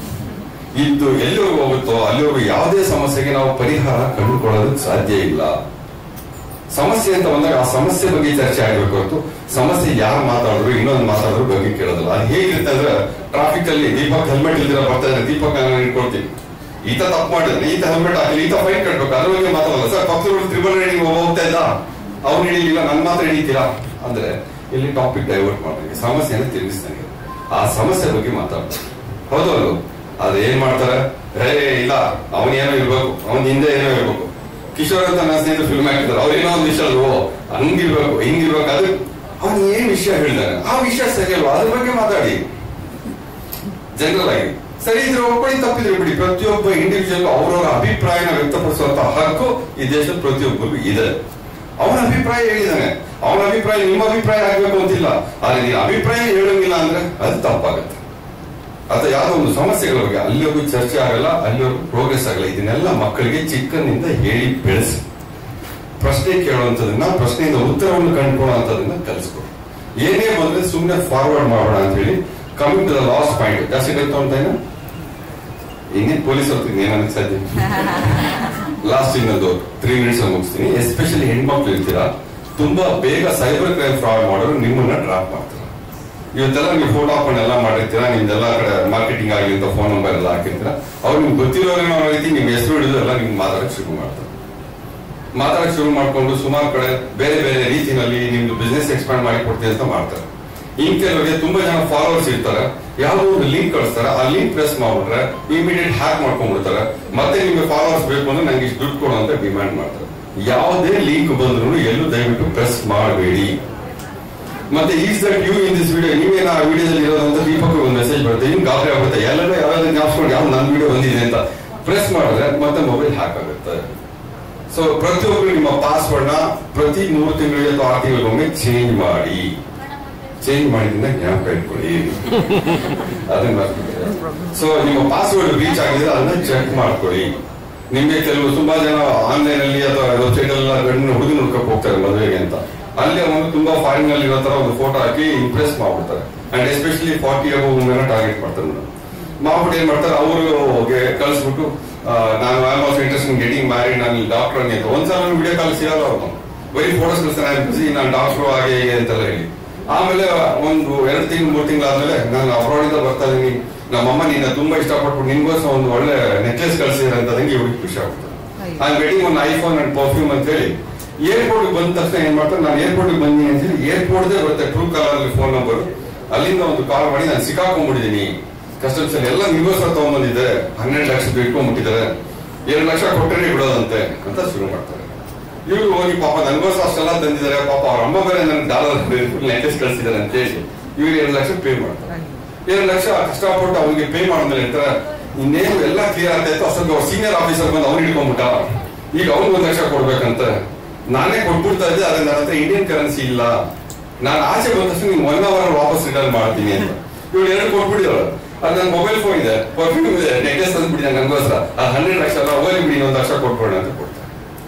ಇದು ಎಲ್ಲಿವರೆಗೂ ಹೋಗುತ್ತೋ ಅಲ್ಲಿವರೆಗೂ ಯಾವುದೇ ಸಮಸ್ಯೆಗೆ ನಾವು ಪರಿಹಾರ ಕಂಡುಕೊಳ್ಳೋದಕ್ಕೆ ಸಾಧ್ಯ ಇಲ್ಲ. ಸಮಸ್ಯೆ ಅಂತ ಬಂದಾಗ ಆ ಸಮಸ್ಯೆ ಬಗ್ಗೆ ಚರ್ಚೆ ಆಗ್ಬೇಕು ಹೊರತು ಸಮಸ್ಯೆ ಯಾರು ಮಾತಾಡಿದ್ರು ಇನ್ನೊಂದು ಮಾತಾಡಿದ್ರು ಬಗ್ಗೆ ಕೇಳೋದಿಲ್ಲ. ಅದು ಹೇಗಿರುತ್ತೆ ಅಂದ್ರೆ, ಟ್ರಾಫಿಕ್ ಅಲ್ಲಿ ದೀಪಕ್ ಹೆಲ್ಮೆಟ್ ಇಲ್ದಿರ ಬರ್ತಾ ಇದ್ರೆ ದೀಪಕ್ ನಾನು ಇಟ್ಕೊಳ್ತೀನಿ, ಈತ ತಪ್ಪು ಮಾಡಿದ್ರೆ ಈತ ಹೆಲ್ಮೆಟ್ ಹಾಕಲಿ, ಈತ ಫೈನ್ ಕಟ್ಬೇಕು, ಅದ್ರ ಬಗ್ಗೆ ಮಾತಾಡಲ್ಲ. ಸರ್ ಪಕ್ಕದವರು ತ್ರಿಬಲ್ ರೈಡಿಂಗ್ ಹೋಗ್ತಾ ಇದ್ದ, ಅವ್ರು ಹಿಡಿಲಿಲ್ಲ, ನನ್ ಮಾತ್ರ ಹಿಡಿತೀರಾ ಅಂದ್ರೆ ಇಲ್ಲಿ ಟಾಪಿಕ್ ಡೈವರ್ಟ್ ಮಾಡ್ತಾರೆ, ಸಮಸ್ಯೆನ ತಿರುಗಿಸ್ತಾನೆ, ಆ ಸಮಸ್ಯೆ ಬಗ್ಗೆ ಮಾತಾಡ್ತಾರೆ. ಹೌದು ಅಲ್ವ? ಅದ್ ಏನ್ ಮಾಡ್ತಾರೆ, ಇಲ್ಲ ಅವನೇನೋ ಇರ್ಬೇಕು, ಅವನ್ ಹಿಂದೆ ಏನೋ ಇರ್ಬೇಕು. ಕಿಶೋರ್ ಅಂತ ನನ್ನ ಸ್ನೇಹಿತರು ಫಿಲ್ಮ್ ಹಾಕಿದ್ದಾರೆ, ಅವ್ರೇನೋ ಒಂದು ವಿಷಯ ಅಲ್ವೋ, ಹಂಗಿರ್ಬೇಕು ಹಿಂಗಿರ್ಬೇಕು, ಅದು ಅವನ್ ಏನ್ ವಿಷಯ ಹೇಳಿದಾನೆ ಆ ವಿಷಯ ಸರಿ ಅಲ್ವಾ, ಅದ್ರ ಬಗ್ಗೆ ಮಾತಾಡಿ. ಜನರಲ್ ಆಗಿ ಸರಿ ಇದ್ರೆ ಒಬ್ಬಳಿ, ತಪ್ಪಿದ್ರೆ ಬಿಡಿ. ಪ್ರತಿಯೊಬ್ಬ ಇಂಡಿವಿಜುವಲ್ ಅವರವರ ಅಭಿಪ್ರಾಯನ ವ್ಯಕ್ತಪಡಿಸುವಂತ ಹಕ್ಕು ಈ ದೇಶದ ಪ್ರತಿಯೊಬ್ಬರಿಗೂ ಇದೆ. ಅವನ ಅಭಿಪ್ರಾಯ ಹೇಳಿದಾನೆ, ಅವನ ಅಭಿಪ್ರಾಯ ನಿಮ್ಮ ಅಭಿಪ್ರಾಯ ಆಗ್ಬೇಕು ಅಂತಿಲ್ಲ, ಆದ್ರೆ ನೀನು ಅಭಿಪ್ರಾಯ ಹೇಳಂಗಿಲ್ಲ ಅಂದ್ರೆ ಅದು ತಪ್ಪಾಗತ್ತೆ. ಅಥವಾ ಯಾವುದೋ ಒಂದು ಸಮಸ್ಯೆಗಳ ಬಗ್ಗೆ ಅಲ್ಲಿವರೆಗೂ ಚರ್ಚೆ ಆಗಲ್ಲ, ಅಲ್ಲಿವರೆಗೂ ಪ್ರೋಗ್ರೆಸ್ ಆಗಲ್ಲ. ಇದನ್ನೆಲ್ಲ ಮಕ್ಕಳಿಗೆ ಚಿಕ್ಕನಿಂದ ಹೇಳಿ ಬೆಳೆಸಿ, ಪ್ರಶ್ನೆ ಕೇಳುವಂಥದನ್ನ, ಪ್ರಶ್ನೆಯಿಂದ ಉತ್ತರವನ್ನು ಕಂಡುಕೊಳ್ಳುವಂಥದನ್ನ ಕಲಿಸ್ಕೊಡಿ. ಏನೇ ಬಂದ್ರೆ ಸುಮ್ಮನೆ ಫಾರ್ವರ್ಡ್ ಮಾಡೋಣ ಅಂತ ಹೇಳಿ. Coming to the last point, ಜಾಸ್ತಿ ಗೊತ್ತಂತ ಇನ್ನೇನು ಪೊಲೀಸ್ ಹೋಗ್ತೀನಿ ಏನಕ್ಕೆ ಸಾಧ್ಯ. ಲಾಸ್ಟ್ ಇನ್ನೊಂದು 3 minutes ಮುಗಿಸ್ತೀನಿ. ಎಸ್ಪೆಷಲಿ ಹೆಣ್ಮಕ್ಳು ಇರ್ತೀರಾ, ತುಂಬಾ ಬೇಗ ಸೈಬರ್ ಕ್ರೈಮ್ ಫ್ರಾಡ್ ಮಾಡೋರು ನಿಮ್ಮನ್ನ ಡ್ರಾಪ್ ಮಾಡ್ತಾರೆ. ಇವತ್ತೆಲ್ಲ ನೀವು ಫೋಟೋ ಹಾಕೊಂಡು ಎಲ್ಲ ಮಾಡಿರ್ತೀರಾ, ನಿಮ್ದೆಲ್ಲ ಕಡೆ ಮಾರ್ಕೆಟಿಂಗ್ ಆಗಲಿ ಅಂತ ಫೋನ್ ನಂಬರ್ ಎಲ್ಲ ಹಾಕಿರ್ತೀರಾ, ಅವ್ರು ನಿಮ್ಗೆ ಗೊತ್ತಿರೋರೇನೋ ಅನ್ನೋ ರೀತಿ ನಿಮ್ ಹೆಸರು ಹಿಡಿದು ಎಲ್ಲ ನಿಮ್ಗೆ ಮಾತಾಡಕ್ ಶುರು ಮಾಡ್ಕೊಂಡು ಸುಮಾರು ಕಡೆ ಬೇರೆ ಬೇರೆ ರೀತಿಯಲ್ಲಿ ನಿಮ್ದು ಬಿಸ್ನೆಸ್ ಎಕ್ಸ್ಪಾಂಡ್ ಮಾಡಿ ಕೊಡ್ತೀವಿ ಅಂತ ಮಾಡ್ತಾರೆ. ಇನ್ ಕೆಲವರಿಗೆ ತುಂಬಾ ಜನ ಫಾಲೋವರ್ಸ್ ಇರ್ತಾರೆ, ಯಾವ್ದೋ ಒಂದು ಲಿಂಕ್ ಕಳಿಸ್ತಾರೆ, ಆ ಲಿಂಕ್ ಪ್ರೆಸ್ ಮಾಡ್ಬಿಟ್ರೆ ಇಮಿಡಿಯೇಟ್ ಹ್ಯಾಕ್ ಮಾಡ್ಕೊಂಡ್ಬಿಡ್ತಾರೆ. ಮತ್ತೆ ನಿಮ್ಗೆ ಫಾಲೋವರ್ಸ್ ಬೇಕು ಅಂದ್ರೆ ನಂಗೆ ಇಷ್ಟು ದುಡ್ಡು ಕೊಡು ಅಂತ ಡಿಮ್ಯಾಂಡ್ ಮಾಡ್ತಾರೆ. ಯಾವುದೇ ಲಿಂಕ್ ಬಂದ್ರು ಎಲ್ಲೂ ದಯವಿಟ್ಟು ಪ್ರೆಸ್ ಮಾಡಬೇಡಿ. ಮತ್ತೆ is that you in this video, ನೀವೇನ ಆ ವಿಡಿಯೋದಲ್ಲಿ ಇರೋದಂತ ದೀಪಕ್ ಒಂದು ಮೆಸೇಜ್ ಬರುತ್ತೆ, ಇನ್ನು ಗಾಬರಿ ಆಗುತ್ತೆ, ಎಲ್ಲರೂ ಯಾವ್ದಾದ್ರು ಜ್ಞಾಪಿಸ್ಕೊಂಡು ಯಾವ ನನ್ನ ವಿಡಿಯೋ ಬಂದಿದೆ ಅಂತ ಪ್ರೆಸ್ ಮಾಡಿದ್ರೆ ಮತ್ತೆ ಮೊಬೈಲ್ ಹ್ಯಾಕ್ ಆಗುತ್ತೆ. ಸೊ ಪ್ರತಿಯೊಬ್ಬರು ನಿಮ್ಮ ಪಾಸ್ವರ್ಡ್ ನ ಪ್ರತಿ 3 ತಿಂಗಳಿಗೆ ಅಥವಾ 6 ತಿಂಗಳಿಗೊಮ್ಮೆ ಚೇಂಜ್ ಮಾಡಿದಿಂದ ಜ್ಞಾಪಕ ಇಟ್ಕೊಳ್ಳಿ. ಅದನ್ನ ಸೊ ನಿಮ್ಮ ಪಾಸ್ವರ್ಡ್ ರೀಚ್ ಆಗಿದ್ರೆ ಅದನ್ನ ಚೆಕ್ ಮಾಡ್ಕೊಳ್ಳಿ. ನಿಮ್ಗೆ ಕೆಲವು ತುಂಬಾ ಜನ ಆನ್ಲೈನ್ ಅಲ್ಲಿ ಅಥವಾ ವೆಬ್ಸೈಟ್ ಎಲ್ಲ ಗಂಡು ಹುಡುಗಿ ನೋಡ್ಕೊಕ್ ಹೋಗ್ತಾರೆ ಮದುವೆಗೆ ಅಂತ, ಅಲ್ಲಿ ಅವನು ತುಂಬಾ ಫಾರಿನ್ ನಲ್ಲಿ ಇರೋ ತರ ಒಂದು ಫೋಟೋ ಹಾಕಿ ಇಂಪ್ರೆಸ್ ಮಾಡ್ಬಿಡ್ತಾರೆ. And especially 40 above women target ಮಾಡ್ತಾರೆ. ಮಾಡ್ಬಿಟ್ಟು ಏನ್ ಮಾಡ್ತಾರೆ, ಅವ್ರಿಗೆ ಕಳಿಸ್ಬಿಟ್ಟು ನಾನು I am also interest in getting married, ನಾನು ಡಾಕ್ಟರ್ ಅಂತ ಒಂದ್ಸಲ ವಿಡಿಯೋ ಕಾಲ್ ಸಿಗಲ್ಲ, ಅವ್ರು ಬರೀ ಫೋಟೋಸ್ ಕಳಿಸ್ತಾನೆ, ನಾನು ಡಾಕ್ಟರ್ ಹಾಗೆ ಅಂತೆಲ್ಲ ಹೇಳಿ. ಆಮೇಲೆ ಒಂದು 2 ತಿಂಗಳು 3 ತಿಂಗಳಾದ್ಮೇಲೆ ನಾನು ಅಬ್ರಾಡ್ ಇಂದ ಬರ್ತಾ ಇದೀನಿ, ನಮ್ಮಮ್ಮ ನಿನ್ನ ತುಂಬಾ ಇಷ್ಟಪಟ್ಬಿಟ್ಟು ನಿನ್ಗೋಸ್ಕರ ಒಂದು ಒಳ್ಳೆ ನೆಕ್ಲೆಸ್ ಕಳಿಸಿದ್ರೆ ಅಂತದಂಗೆ ಇವ್ರಿಗೆ ಖುಷಿ ಆಗ್ತದೆ. ನಾನು ಗೆಟಿಂಗ್ ಒಂದು ಐಫೋನ್ ಅಂಡ್ ಪರ್ಫ್ಯೂಮ್ ಅಂತ ಹೇಳಿ ಏರ್ಪೋರ್ಟ್ ಬಂದ ತಕ್ಷಣ ಏನ್ ಮಾಡ್ತಾರೆ, ನಾನು ಏರ್ಪೋರ್ಟ್ ಬಂದಿನಿ ಅಂತ ಹೇಳಿ ಏರ್ಪೋರ್ಟ್ ಬರುತ್ತೆ ಟ್ರೂ ಕಾಲರ್ ಫೋನ್ ನಂಬರ್, ಅಲ್ಲಿಂದ ಒಂದು ಕಾಲ್ ಮಾಡಿ ನಾನು ಸಿಕ್ಕಾಕೊಂಡ್ಬಿಟ್ಟಿದ್ದೀನಿ ಕಸ್ಟಮ್ಸ್ ಅಲ್ಲಿ, ಎಲ್ಲ ನಿಗೋಸ್ಕರ ತಗೊಂಡ್ಬಂದಿದೆ, 12 ಲಕ್ಷ ಇಟ್ಕೊಂಡ್ಬಿಟ್ಟಿದ್ದಾರೆ, 2 ಲಕ್ಷ ಕೊಟ್ಟರೆ ಬಿಡೋದಂತೆ ಅಂತ ಶುರು ಮಾಡ್ತಾರೆ. ಇವ್ರು ಹೋಗಿ ಪಾಪ ನನಗೋಸ್ಕರ ಅಷ್ಟೆಲ್ಲ ತಂದಿದ್ದಾರೆ, ಪಾಪ ಅವ್ರ ಅಮ್ಮ ಬೇರೆ ನನ್ಗೆ ಡಾಲರ್ ನೆಕ್ಲೆಸ್ ಕಳಿಸಿದ್ದಾರೆ ಅಂತ ಹೇಳಿ ಇವ್ರು 2 ಲಕ್ಷ ಪೇ ಮಾಡ್ತಾರೆ. 2 ಲಕ್ಷ ಕಷ್ಟಪಟ್ಟು ಅವ್ರಿಗೆ ಪೇ ಮಾಡಿದ್ಮೇಲೆ ಹೇಳ್ತಾರೆ, ಇನ್ನೇನು ಎಲ್ಲ ಕ್ಲಿಯರ್ ಆಗ್ತಾ ಇತ್ತು ಅಷ್ಟೊಂದು ಅವ್ರ ಸೀನಿಯರ್ ಆಫೀಸರ್ ಬಂದು ಅವ್ನು ಹಿಡ್ಕೊಂಡ್ಬಿಟ್ಟ, ಈಗ ಅವ್ನು 1 ಲಕ್ಷ ಕೊಡ್ಬೇಕಂತ ನಾನೇ ಕೊಟ್ಬಿಡ್ತಾ ಇದ್ದೆ, ಆದ್ರೆ ನನ್ನ ಹತ್ರ ಇಂಡಿಯನ್ ಕರೆನ್ಸಿ ಇಲ್ಲ, ನಾನು ಆಚೆ ಬಂದ ತಕ್ಷಣ ನಿಮ್ಗೆ 1 hour ವಾಪಸ್ ರಿಟರ್ನ್ ಮಾಡ್ತೀನಿ ಅಂತ ಇವ್ರು 2 ಕೊಟ್ಬಿಟ್ಟಿದ್ರು. ಅದು ನನ್ನ ಮೊಬೈಲ್ ಫೋನ್ ಇದೆ, ಪರ್ಫ್ಯೂಮ್ ಇದೆ, ನೆಕ್ಲೆಸ್ ತಂದ್ಬಿಟ್ಟಿದೆ ನನಗೋಸ್ಕರ, ಅದು 12 ಲಕ್ಷ ಅಲ್ಲ, ಹೋಗಿ ಬಿಡಿ 1 ಲಕ್ಷ ಕೊಟ್ಬಿಡೋಣ ಅಂತ ಕೊಡ್ತಾರೆ.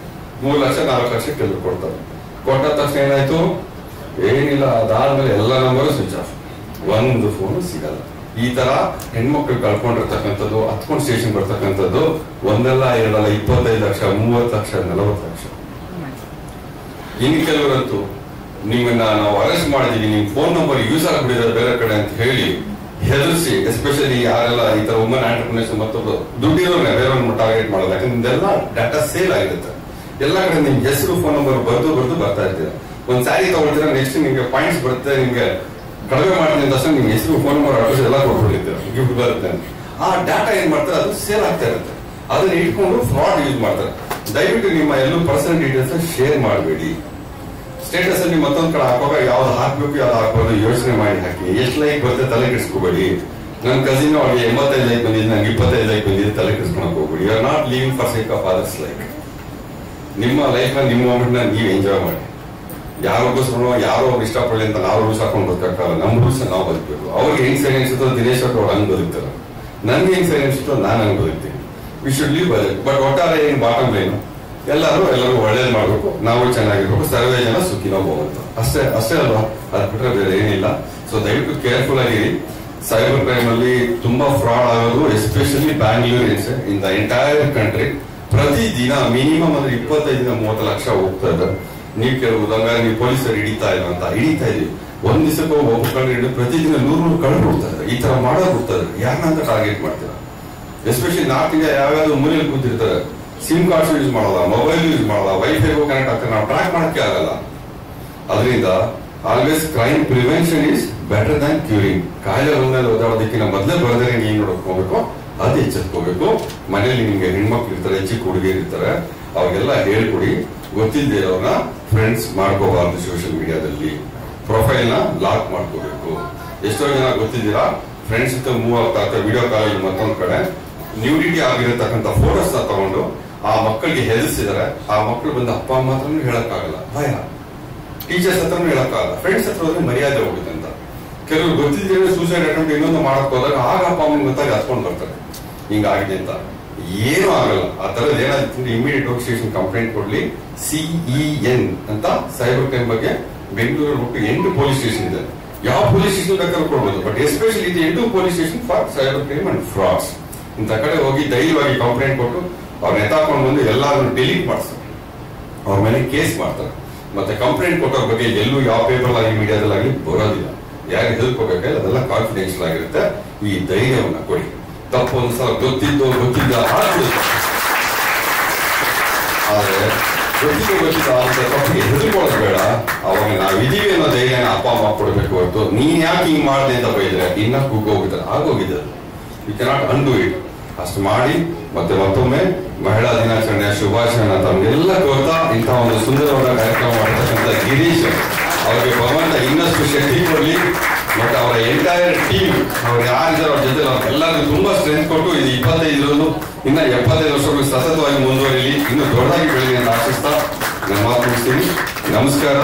3 ಲಕ್ಷ 4 ಲಕ್ಷ ಕೆಲವು ಕೊಡ್ತಾರೆ. ಕೊಟ್ಟ ತಕ್ಷಣ ಏನಾಯ್ತು, ಏನಿಲ್ಲ, ಅದಾದ್ಮೇಲೆ ಎಲ್ಲ ನಂಬರು ಸ್ವಿಚ್ ಆಫ್, ಒಂದು ಫೋನ್ ಸಿಗಲ್ಲ. ಈ ತರ ಹೆಣ್ಮಕ್ಳು ಕಳ್ಕೊಂಡಿರ್ತಕ್ಕಂಥದ್ದು, ಹತ್ಕೊಂಡು ಸ್ಟೇಷನ್ ಬರ್ತಕ್ಕಂಥದ್ದು ಒಂದಲ್ಲ ಎರಡಲ್ಲ 25 ಲಕ್ಷ 30 ಲಕ್ಷ 40 ಲಕ್ಷ. ಇನ್ನು ಕೆಲವರಂತೂ ನಿಮ್ಮನ್ನ ನಾವು ಅರೆಸ್ಟ್ ಮಾಡಿದೀವಿ, ನಿಮ್ ಫೋನ್ ನಂಬರ್ ಯೂಸ್ ಆಗ್ಬಿಟ್ಟಿದೆ ಬೇರೆ ಕಡೆ ಅಂತ ಹೇಳಿ ಹೆದರ್ಸಿ, ಎಸ್ಪೆಷಲಿ ಯಾರೆಲ್ಲ ಈ ತರ ವುಮನ್ ಆಂಟರ್ಪ್ರಿನರ್ಸ್ ಮತ್ತೊಬ್ಬರು ದುಡ್ಡಿರೋರ್ನ ಬೇರೆಯವ್ರನ್ನ ಟಾರ್ಗೆಟ್ ಮಾಡೋದು. ಯಾಕಂದ್ರೆ ನಿಮ್ದೆಲ್ಲ ಡಾಟಾ ಸೇಲ್ ಆಗಿರುತ್ತೆ, ಎಲ್ಲ ಕಡೆ ನಿಮ್ ಹೆಸರು ಫೋನ್ ನಂಬರ್ ಬರ್ದು ಬರ್ತಾ ಇರ್ತೀರ. ಒಂದ್ ಸ್ಯಾರಿ ತಗೊಳ್ತೀರ, ನೆಕ್ಸ್ಟ್ ನಿಮ್ಗೆ ಪಾಯಿಂಟ್ಸ್ ಬರುತ್ತೆ, ನಿಮ್ಗೆ ಕಡಿಮೆ ಮಾಡ್ತೀನಿ ಅಂತ ತಕ್ಷಣ ನಿಮ್ಗೆ ಹೆಸರು ಫೋನ್ ನಂಬರ್ ಅಡ್ರೆಸ್ ಎಲ್ಲ ಕೊಟ್ಬಿಟ್ಟಿರ್ತೀರ, ಗಿಫ್ಟ್ ಬರುತ್ತೆ. ಆ ಡಾಟಾ ಏನ್ ಮಾಡ್ತಾರೆ, ಅದು ಸೇಲ್ ಆಗ್ತಾ ಇರುತ್ತೆ, ಅದನ್ನ ಇಟ್ಕೊಂಡು ಫ್ರಾಡ್ ಯೂಸ್ ಮಾಡ್ತಾರೆ. ದಯವಿಟ್ಟು ನಿಮ್ಮ ಎಲ್ಲೂ ಪರ್ಸನಲ್ ಡೀಟೇಲ್ಸ್ ಶೇರ್ ಮಾಡಬೇಡಿ. ಸ್ಟೇಟಸ್ ಅಲ್ಲಿ ಮತ್ತೊಂದ್ ಕಡೆ ಹಾಕುವಾಗ ಯಾವ್ದು ಹಾಕ್ಬೇಕು ಯಾವ್ದು ಹಾಕ್ಬೋದು ಯೋಚನೆ ಮಾಡಿ ಹಾಕಿ. ಎಷ್ಟು ಲೈಕ್ ಬರುತ್ತೆ ತಲೆ ಕೆಡಿಸ್ಕೋಬೇಡಿ. ನನ್ನ ಕಸಿನ್ ಅವ್ರಿಗೆ 85 ಲೈಕ್ ಬಂದಿದ್ದು, ನಂಗೆ 25 ಲೈಕ್ ಬಂದಿದ್ದು, ತಲೆ ಕೆಡಿಸ್ಕೊಳಕ್ ಹೋಗ್ಬೇಡಿ. You are not living for sake of others like. ನಿಮ್ಮ ಲೈಫ್ ನ ನಿಮ್ಮ ಮೂಮೆಂಟ್ ನ ನೀವು ಎಂಜಾಯ್ ಮಾಡಿ. ಯಾರೊಬ್ಬರು ಯಾರೋ ಇಷ್ಟಪಡಲಿ ಅಂತ ನಾವು ರೂಲ್ಸ್ ಹಾಕೊಂಡು ಬದುಕಕ್ಕಾಗಲ್ಲ. ನಮ್ಮ ರೂಲ್ಸ್ ನಾವು ಬದುಕಬೇಕು. ಅವ್ರಿಗೆ ಹೆಂಗ್ ಸರಿ ಅನ್ಸುತ್ತೋ ದಿನೇಶ್ ಅವ್ರು ಹಂಗ್ ಬದುಕ್ತಾರೆ, ನನ್ಗೆ ಹೆಂಗ್ ಸರಿ ಅನ್ಸುತ್ತೋ ನಾನು ಹಂಗ್ ಬದುಕ್ತೀನಿ. ವಿ ಶುಡ್ ಲೀವ್ ಬಟ್ ಒಟ್ಟಾರೆ ಏನ್ ಬಾಟಮ್ ಲೈನ್ ಎಲ್ಲರಿಗೂ ಒಳ್ಳೇದು ಮಾಡ್ಬೇಕು, ನಾವು ಚೆನ್ನಾಗಿರ್ಬೇಕು, ಸರ್ವೇ ಜನ ಸುಖಿನೋ ಭವಂತು. ಅಷ್ಟೇ ಅಲ್ವಾ, ಅದ್ ಬಿಟ್ರೆ ಬೇರೆ ಏನಿಲ್ಲ. ಸೊ ದಯವಿಟ್ಟು ಕೇರ್ಫುಲ್ ಆಗಿರಿ. ಸೈಬರ್ ಕ್ರೈಮ್ ಅಲ್ಲಿ ತುಂಬಾ ಫ್ರಾಡ್ ಆಗೋದು, especially Bangalore in the entire country. ಪ್ರತಿದಿನ ಮಿನಿಮಮ್ ಅಂದ್ರೆ 25-30 ಲಕ್ಷ ಹೋಗ್ತಾ ಇದೆ. ನೀವು ಕೇಳುವುದಂಗ ನೀವು ಪೊಲೀಸರು ಹಿಡಿತಾ ಇಲ್ಲ ಅಂತ, ಹಿಡಿತಾ ಇದೀವಿ. ಒಂದ್ ದಿವಸಕ್ಕೆ ಒಬ್ಬ ಕಂಡು ಪ್ರತಿದಿನ 100 ಕಳೆದು ಬಿಡ್ತಾ ಇದ್ದಾರೆ. ಈ ತರ ಮಾಡೋದು ಬಿಡ್ತಾ ಇದ್ದಾರೆ. ಯಾರನ್ನ ಟಾರ್ಗೆಟ್ ಮಾಡ್ತೀರಾ? ಎಸ್ಪೆಷಲಿ ನಾರ್ತ್ ಇಂಡಿಯಾ ಯಾವ್ಯಾವ್ದು ಮೂಲೆಯಲ್ಲಿ ಕೂತಿರ್ತಾರೆ, ಸಿಮ್ ಕಾರ್ಡ್ಸ್ ಯೂಸ್ ಮಾಡಲ್ಲ, ಮೊಬೈಲ್ ಯೂಸ್ ಮಾಡಲ್ಲ, ವೈಫೈಗೂ ಕನೆಕ್ಟ್ ಆಗ್ತಾರೆ, ನಾವು ಟ್ರ್ಯಾಕ್ ಮಾಡಕ್ಕೆ ಆಗಲ್ಲ. ಅದರಿಂದ always crime prevention is better than curing. ಕಾಯಿಲೆ ಬಂದ್ಮೇಲೆ ಓದಾಡೋದಕ್ಕಿಂತ ಮೊದಲೇ ಬರೆದರೆ ನೀನ್ ನೋಡ್ಕೋಬೇಕು, ಅದು ಎಚ್ಚೆತ್ಕೋಬೇಕು. ಮನೇಲಿ ನಿಮ್ಗೆ ಹೆಣ್ಮಕ್ಳು ಇರ್ತಾರೆ, ಚಿಕ್ಕ ಹುಡುಗಿಯರು ಇರ್ತಾರೆ, ಅವಾಗೆಲ್ಲ ಹೇಳ್ಕೊಡಿ. ಗೊತ್ತಿಲ್ಲದೆ ಇರೋರ್ನ ಫ್ರೆಂಡ್ಸ್ ಮಾಡ್ಕೋಬಾರ್ದು. ಸೋಷಿಯಲ್ ಮೀಡಿಯಾದಲ್ಲಿ ಪ್ರೊಫೈಲ್ ನ ಲಾಕ್ ಮಾಡ್ಕೋಬೇಕು. ಎಷ್ಟೋ ಜನ ಗೊತ್ತಿದ್ದೀರಾ, ಫ್ರೆಂಡ್ಸ್ ಜೊತೆ ಮೂವ್ ಆಗ್ತಾ ಇರ್ತಾರೆ, ವಿಡಿಯೋ ಕಾಲ್ ಮತ್ತೊಂದ್ ಕಡೆ ನ್ಯೂಡಿಟಿ ಆಗಿರತಕ್ಕಂಥ ಫೋಟೋಸ್ ನ ತಗೊಂಡು ಆ ಮಕ್ಕಳಿಗೆ ಹೆದರ್ಸಿದಾರೆ. ಆ ಮಕ್ಕಳು ಬಂದು ಅಪ್ಪ ಅಮ್ಮ ಹತ್ರನೂ ಹೇಳಕ್ಕಾಗಲ್ಲ, ಭಯ. ಟೀಚರ್ಸ್ ಹತ್ರನೂ ಹೇಳಕ್ಕಾಗಲ್ಲ, ಫ್ರೆಂಡ್ಸ್ ಹತ್ರ ಹೋದ್ರೆ ಮರ್ಯಾದೆ ಹೋಗುತ್ತೆ ಅಂತ. ಕೆಲವರು ಗೊತ್ತಿದ್ರೆ ಸೂಸೈಡ್ ಅಟೆಂಪ್ಟ್ ಇನ್ನೊಂದು ಮಾಡಕ್ ಹೋದಾಗ ಆಗ ಅಪ್ಪ ಅಮ್ಮನ ಗೊತ್ತಾಗಿ ಹತ್ಕೊಂಡು ಬರ್ತಾರೆ, ಹಿಂಗಾಗಿದೆ ಅಂತ. ಏನೂ ಆಗಲ್ಲ. ಆ ತರದ್ ಏನಾದ್ರು ಇಮಿಡಿಯೇಟ್ ಹೋಗಿ ಸ್ಟೇಷನ್ ಕಂಪ್ಲೇಂಟ್ ಕೊಡ್ಲಿ. CEN ಅಂತ ಸೈಬರ್ ಕ್ರೈಮ್ ಬಗ್ಗೆ ಬೆಂಗಳೂರಲ್ಲಿ ಒಟ್ಟು 8 ಪೊಲೀಸ್ ಸ್ಟೇಷನ್ ಇದೆ. ಯಾವ ಪೊಲೀಸ್ ಸ್ಟೇಷನ್ ಬೇಕಾದ್ರೂ ಕೊಡ್ಬೋದು, ಬಟ್ ಎಸ್ಪೆಷಲಿ ಇದು 8 police station for cyber crime and frauds. ಇಂಥ ಕಡೆ ಹೋಗಿ ಧೈರ್ಯವಾಗಿ ಕಂಪ್ಲೇಂಟ್ ಕೊಟ್ಟು ಅವ್ರನ್ನ ಎತ್ತಾಕೊಂಡು ಬಂದು ಎಲ್ಲಾದ್ರೂ ಡಿಲೀಟ್ ಮಾಡಿಸ್ತಾರೆ, ಅವ್ರ ಮೇಲೆ ಕೇಸ್ ಮಾಡ್ತಾರೆ. ಮತ್ತೆ ಕಂಪ್ಲೇಂಟ್ ಕೊಟ್ಟೋರ್ ಬಗ್ಗೆ ಎಲ್ಲೂ ಯಾವ ಪೇಪರ್ ಆಗಿ ಮೀಡಿಯಾದಲ್ಲಾಗಲಿ ಬರೋದಿಲ್ಲ. ಯಾರಿಗೆ ಹೆದರ್ಕೋಬೇಕಾದ್ರೆ ಅದೆಲ್ಲ ಕಾನ್ಫಿಡೆನ್ಷಿಯಲ್ ಆಗಿರುತ್ತೆ. ಈ ಧೈರ್ಯವನ್ನ ಕೊಡಿ. ತಪ್ಪು ಒಂದ್ಸಲ ಗೊತ್ತಿದ್ದ ಆಗ್ಬಿಡುತ್ತೆ, ಆದ್ರೆ ಗೊತ್ತಿದ್ದ ಅಂತ ತಪ್ಪಿಗೆ ಹೆದರ್ಕೊಳ್ಳೋದು ಬೇಡ. ಅವಾಗ ನಾವಿದೀವಿ ಅನ್ನೋ ಧೈರ್ಯನ ಅಪ್ಪ ಅಮ್ಮ ಕೊಡ್ಬೇಕು ಹೊರತು ನೀನ್ ಯಾಕೆ ಹಿಂಗ್ ಮಾಡಿದೆ ಅಂತ ಬೈದ್ರೆ ಇನ್ನ ಕೂಗೋಗಿದ್ದಾರೆ, ಆಗೋಗಿದ್ದಾರೆ. You cannot undo it. ಅಷ್ಟು ಮಾಡಿ ಮತ್ತೆ ಮತ್ತೊಮ್ಮೆ ಮಹಿಳಾ ದಿನಾಚರಣೆಯ ಶುಭಾಶಯನ ತಮ್ಗೆಲ್ಲ ಕೋರ್ತಾ ಇಂತಹ ಒಂದು ಸುಂದರವಾದ ಕಾರ್ಯಕ್ರಮ ಮಾಡತಕ್ಕಂಥ ಗಿರೀಶ್ ಅವ್ರಿಗೆ ಭಗವಂತ ಇನ್ನಷ್ಟು ಶಕ್ತಿ ಕೊಡ್ಲಿ. ಮತ್ತೆ ಅವರ ಎಂಟೈರ್ ಟೀಮ್ ಅವ್ರು ಯಾರಿದ್ದಾರೆ ಅವ್ರ ಜೊತೆ ಎಲ್ಲರಿಗೂ ತುಂಬಾ ಸ್ಟ್ರೆಂತ್ ಕೊಟ್ಟು ಇದು 25 ಇನ್ನ 75 ವರ್ಷಗಳು ಸತತವಾಗಿ ಮುಂದುವರಿಲಿ, ಇನ್ನು ದೊಡ್ಡದಾಗಿ ಬೆಳೀಲಿ ಅಂತ ಆಶಿಸ್ತಾ ನನ್ನ ಮಾತು ಮುಗಿಸ್ತೀನಿ. ನಮಸ್ಕಾರ.